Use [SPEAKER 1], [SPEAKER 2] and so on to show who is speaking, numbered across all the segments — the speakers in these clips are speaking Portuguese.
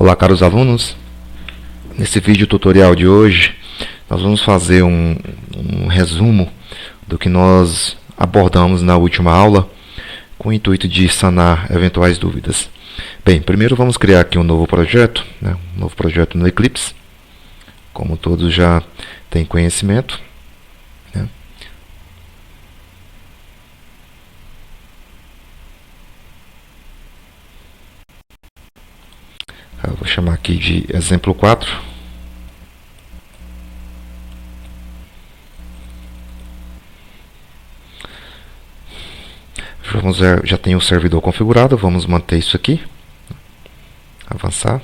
[SPEAKER 1] Olá, caros alunos. Nesse vídeo tutorial de hoje, nós vamos fazer um resumo do que nós abordamos na última aula, com o intuito de sanar eventuais dúvidas. Bem, primeiro vamos criar aqui um novo projeto no Eclipse, como todos já têm conhecimento. Eu vou chamar aqui de exemplo 4. Já tem o servidor configurado, vamos manter isso aqui. Avançar.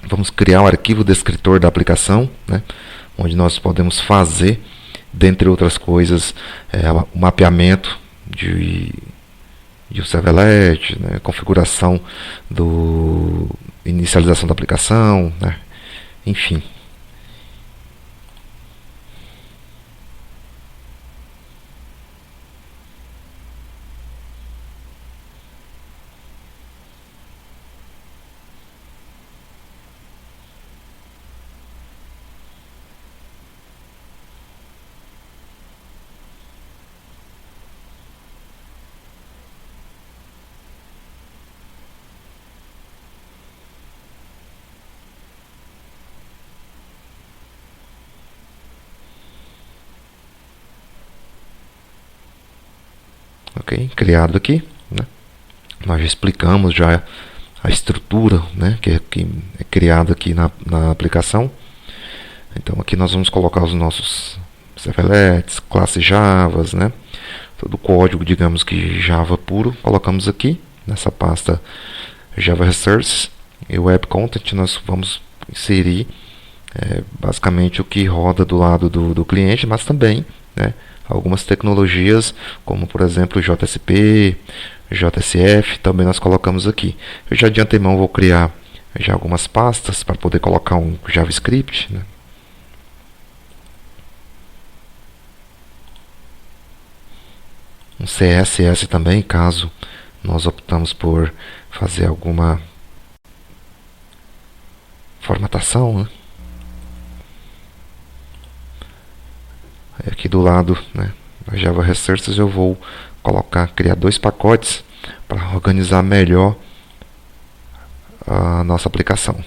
[SPEAKER 1] Vamos criar um arquivo descritor da aplicação, onde nós podemos fazer, dentre outras coisas, o mapeamento de o servlet, configuração do inicialização da aplicação, enfim. Ok, criado aqui, nós já explicamos já a estrutura, que é criada aqui na aplicação. Então aqui nós vamos colocar os nossos servlets, classes Javas, todo o código, digamos que Java puro, colocamos aqui nessa pasta Java Resources, e Web Content nós vamos inserir basicamente o que roda do lado do cliente, mas também algumas tecnologias, como por exemplo JSP, JSF, também nós colocamos aqui. Eu já de antemão vou criar já algumas pastas para poder colocar um JavaScript, um CSS também, caso nós optamos por fazer alguma formatação, Aqui do lado, da Java Resources, eu vou criar dois pacotes para organizar melhor a nossa aplicação.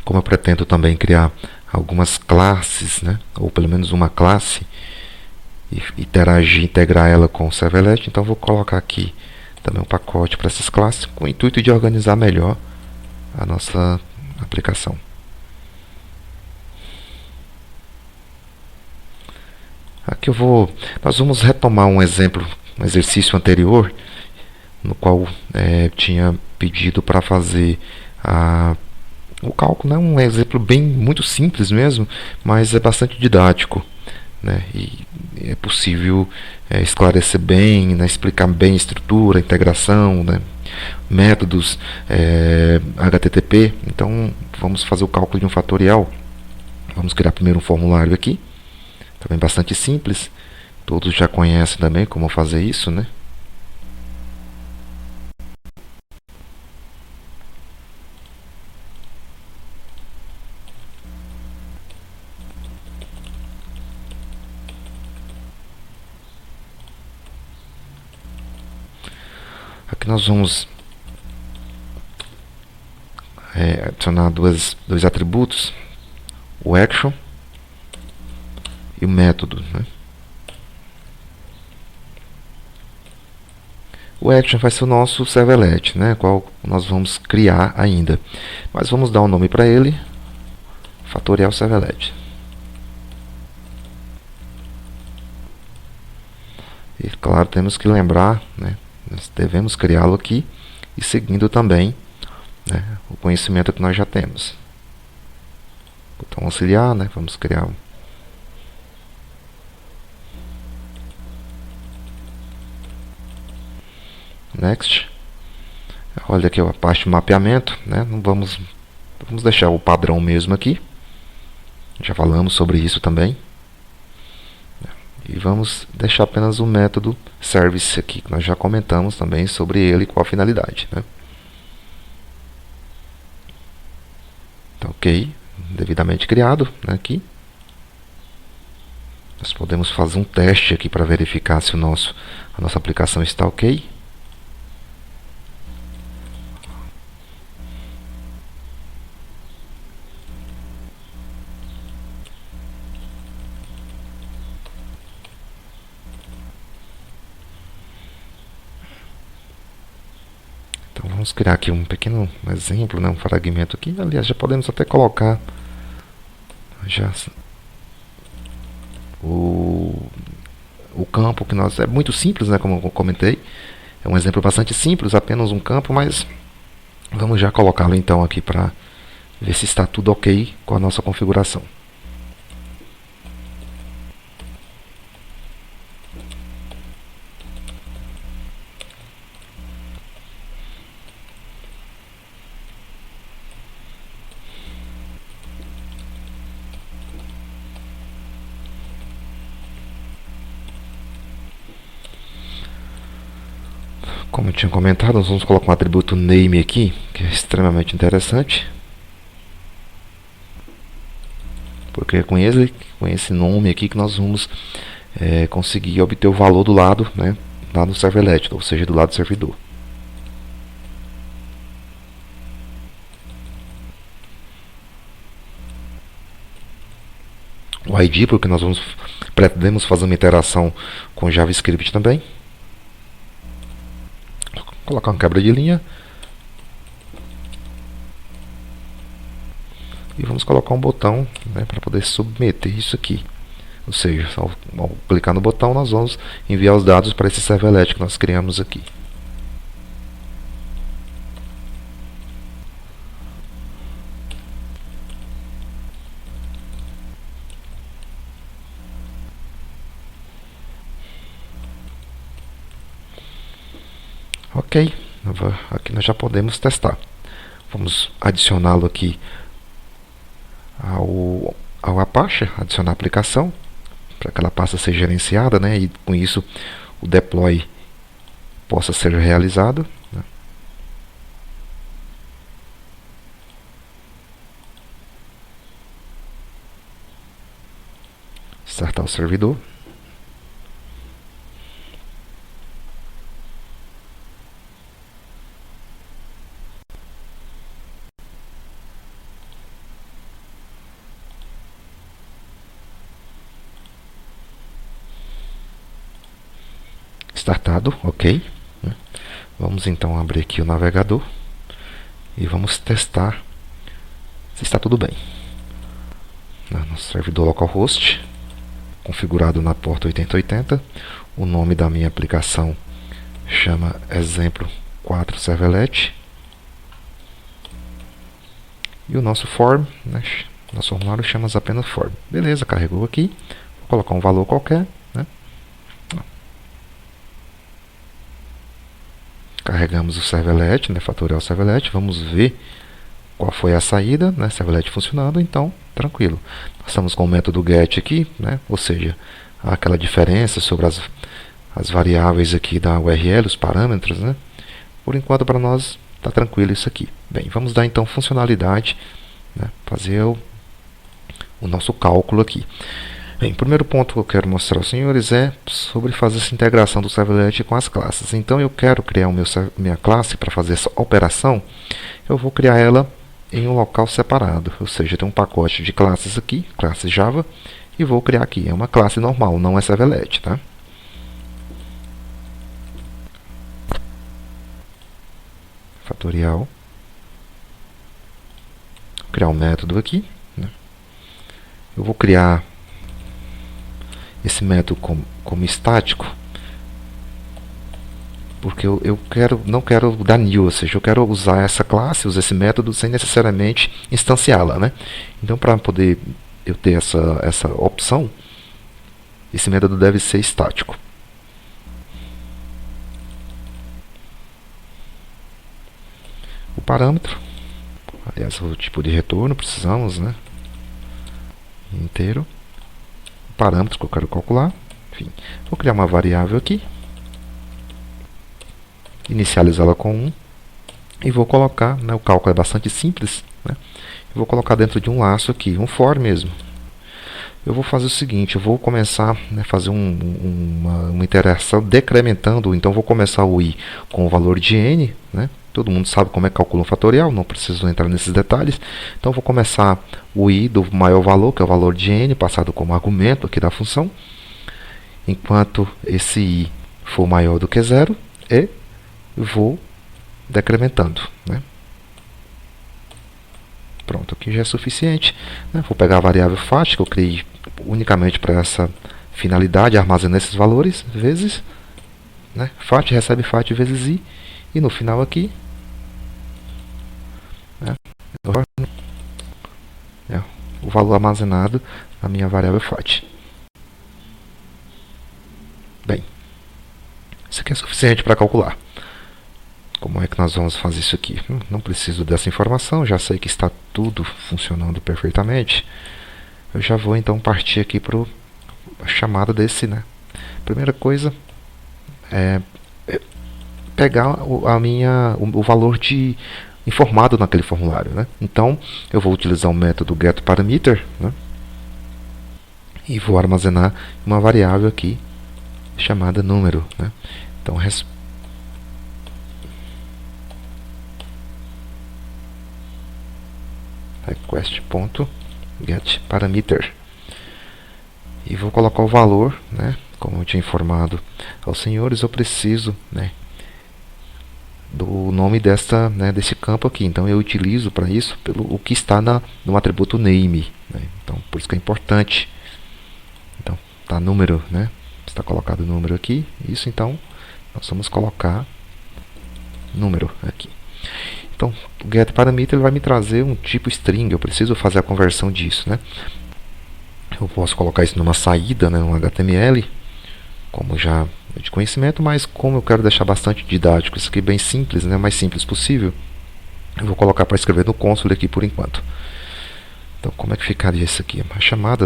[SPEAKER 1] Como eu pretendo também criar algumas classes, ou pelo menos uma classe, e integrar ela com o servlet, então vou colocar aqui também um pacote para essas classes, com o intuito de organizar melhor a nossa aplicação. Aqui nós vamos retomar um exercício anterior, no qual tinha pedido para fazer o cálculo, um exemplo muito simples mesmo, mas é bastante didático, e é possível esclarecer bem, explicar bem a estrutura, a integração, métodos, HTTP. Então vamos fazer o cálculo de um fatorial. Vamos criar primeiro um formulário aqui, também bastante simples, todos já conhecem também como fazer isso, Aqui nós vamos adicionar dois atributos, o action e o método. O action vai ser o nosso servlet, qual nós vamos criar ainda. Mas vamos dar um nome para ele, fatorial servlet. E claro, temos que lembrar, nós devemos criá-lo aqui e seguindo também o conhecimento que nós já temos. Botão auxiliar, vamos criar Next. Olha aqui a parte de mapeamento, né? Não vamos deixar o padrão mesmo aqui. Já falamos sobre isso também. E vamos deixar apenas o método service aqui, que nós já comentamos também sobre ele e qual a finalidade, né? Então, ok, devidamente criado, né, aqui. Nós podemos fazer um teste aqui para verificar se a nossa aplicação está ok. Então vamos criar aqui um pequeno exemplo, né, um fragmento aqui. Aliás, já podemos até colocar já o campo que nós... É muito simples, né, como eu comentei. É um exemplo bastante simples, apenas um campo, mas vamos já colocá-lo então aqui para ver se está tudo ok com a nossa configuração. Como eu tinha comentado, nós vamos colocar um atributo name aqui, que é extremamente interessante. Porque é com esse nome aqui que nós vamos conseguir obter o valor do lado, né, lá no servlet, ou seja, do lado do servidor. O ID, porque nós pretendemos fazer uma interação com JavaScript também. Vou colocar uma quebra de linha. E vamos colocar um botão, né, para poder submeter isso aqui. Ou seja, ao clicar no botão, nós vamos enviar os dados para esse servlet que nós criamos aqui. Ok, aqui nós já podemos testar. Vamos adicioná-lo aqui ao Apache, adicionar a aplicação, para que ela passe a ser gerenciada, né, e com isso o deploy possa ser realizado, né. Startar o servidor. Startado, ok. Vamos então abrir aqui o navegador e vamos testar se está tudo bem. Nosso servidor localhost, configurado na porta 8080. O nome da minha aplicação chama exemplo 4 servlet. E o nosso form, né, nosso formulário chama apenas form. Beleza, carregou aqui. Vou colocar um valor qualquer, né. Carregamos o servlet, né, fatorial servlet. Vamos ver qual foi a saída, né, servlet funcionando, então tranquilo. Nós estamos com o método get aqui, né, ou seja, aquela diferença sobre as variáveis aqui da URL, os parâmetros, né. Por enquanto para nós está tranquilo isso aqui. Bem, vamos dar então funcionalidade, né, fazer o nosso cálculo aqui. Bem, o primeiro ponto que eu quero mostrar aos senhores é sobre fazer essa integração do servlet com as classes. Então eu quero criar minha classe para fazer essa operação. Eu vou criar ela em um local separado, ou seja, tem um pacote de classes aqui, classe Java, e vou criar aqui. É uma classe normal, não é servlet, tá? Fatorial. Vou criar um método aqui, né? Eu vou criar esse método como estático, porque eu não quero dar new, ou seja, eu quero usar essa classe, usar esse método sem necessariamente instanciá-la, né? Então, para poder eu ter essa opção, esse método deve ser estático. o parâmetro, aliás, o tipo de retorno precisamos, né? Inteiro, o parâmetro que eu quero calcular, enfim, vou criar uma variável aqui, inicializá-la com 1 e vou colocar, né, o cálculo é bastante simples, né? Eu vou colocar dentro de um laço aqui, um for mesmo. Eu vou fazer o seguinte, eu vou começar, né, fazer uma interação decrementando, então vou começar o i com o valor de n, né? Todo mundo sabe como é que calcula um fatorial, não preciso entrar nesses detalhes. Então vou começar o i do maior valor, que é o valor de n, passado como argumento aqui da função. Enquanto esse i for maior do que 0, e vou decrementando, né? Pronto, aqui já é suficiente, né? Vou pegar a variável fat, que eu criei unicamente para essa finalidade, armazenar esses valores, vezes, né? Fat recebe fat vezes i, e no final aqui, né, o valor armazenado na minha variável fat. Bem, isso aqui é suficiente para calcular. Como é que nós vamos fazer isso aqui? Não preciso dessa informação, já sei que está tudo funcionando perfeitamente. Eu já vou então partir aqui para a chamada desse, né? Primeira coisa é pegar o valor informado naquele formulário, né? Então eu vou utilizar o método getParameter, né? E vou armazenar uma variável aqui chamada número, né? Então request.getParameter e vou colocar o valor, né? Como eu tinha informado aos senhores, eu preciso, né, do nome desse campo aqui. Então eu utilizo para isso o que está no atributo name, né? Então por isso que é importante. Então tá número, né? Está colocado o número aqui. Isso, então nós vamos colocar número aqui. Então, o getParameter vai me trazer um tipo string, eu preciso fazer a conversão disso, né? Eu posso colocar isso numa saída, né, um HTML, como já é de conhecimento, mas como eu quero deixar bastante didático, isso aqui bem simples, né, o mais simples possível, eu vou colocar para escrever no console aqui por enquanto. Então, como é que ficaria isso aqui? A chamada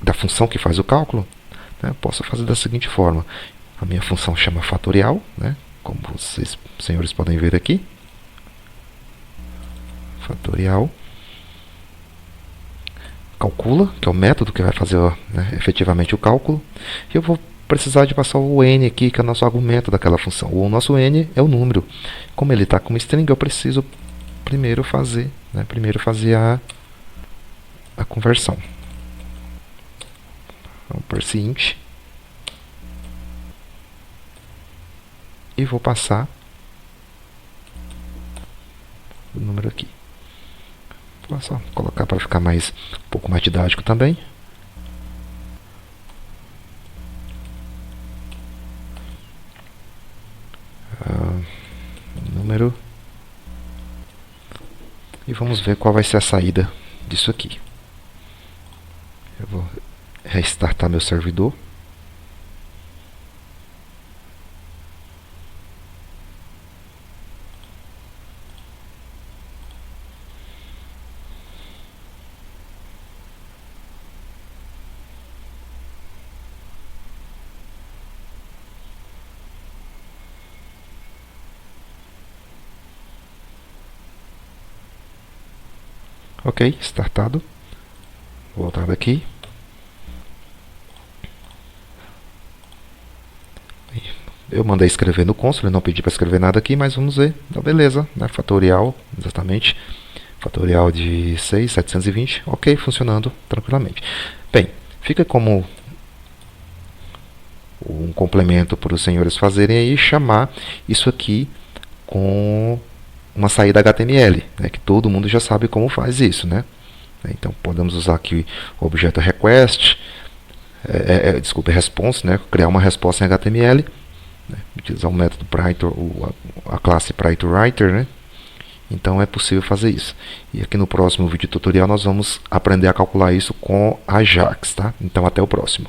[SPEAKER 1] da função que faz o cálculo, né, posso fazer da seguinte forma. A minha função chama fatorial, né, como vocês, senhores, podem ver aqui. Fatorial. Calcula, que é o método que vai fazer, né, efetivamente o cálculo. E eu vou precisar de passar o n aqui, que é o nosso argumento daquela função. O nosso n é o número. Como ele está como string, eu preciso primeiro fazer, né, a conversão. Então, parse int, e vou passar o número aqui. Vou só colocar para ficar um pouco mais didático também. Número. E vamos ver qual vai ser a saída disso aqui. Eu vou restartar meu servidor. Ok, startado. Vou voltar daqui. Eu mandei escrever no console, não pedi para escrever nada aqui, mas vamos ver. Então, beleza, né? Fatorial, exatamente. Fatorial de 6.720, ok, funcionando tranquilamente. Bem, fica como um complemento para os senhores fazerem aí, chamar isso aqui com uma saída HTML, né, que todo mundo já sabe como faz isso, né? Então podemos usar aqui o objeto request, desculpa, response, né, criar uma resposta em HTML, né, utilizar o método a classe PrideWriter, né? Então é possível fazer isso. E aqui no próximo vídeo tutorial nós vamos aprender a calcular isso com Ajax, tá? Então até o próximo.